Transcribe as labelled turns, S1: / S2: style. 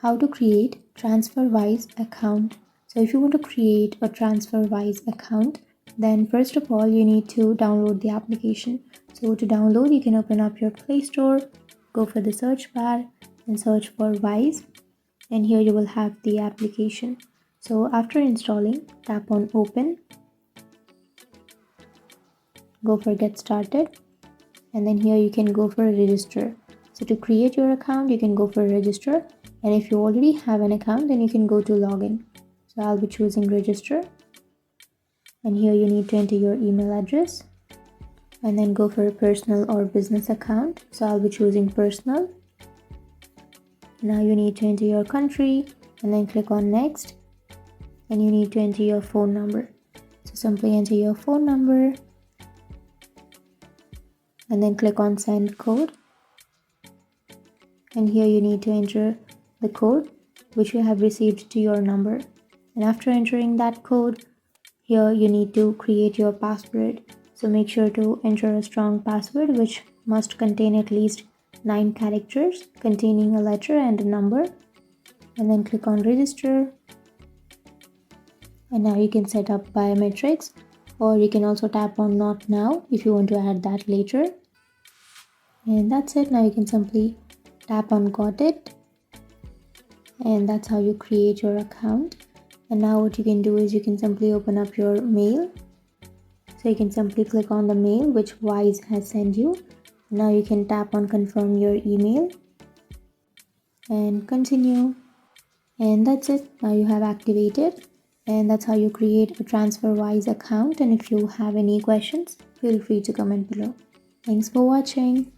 S1: How to create Transferwise account. So if you want to create a Transferwise account, then first of all you need to download the application. So to download, you can open up your Play Store, go for the search bar and search for Wise, and here you will have the application. So after installing, tap on open, go for get started, and then here you can go for register. So to create your account, you can go for register, and if you already have an account, then you can go to login. So I'll be choosing register, and here you need to enter your email address and then go for a personal or business account. So I'll be choosing personal. Now you need to enter your country and then click on next, and you need to enter your phone number. So simply enter your phone number and then click on send code, and here you need to enter the code which you have received to your number. And after entering that code, here you need to create your password. So make sure to enter a strong password which must contain at least 9 characters containing a letter and a number, and then click on register. And now you can set up biometrics, or you can also tap on not now if you want to add that later. And that's it. Now you can simply tap on got it, and that's how you create your account. And now what you can do is you can simply open up your mail. So you can simply click on the mail which Wise has sent you. Now you can tap on confirm your email and continue, and that's it. Now you have activated, and that's how you create a Transferwise account. And if you have any questions, feel free to comment below. Thanks for watching.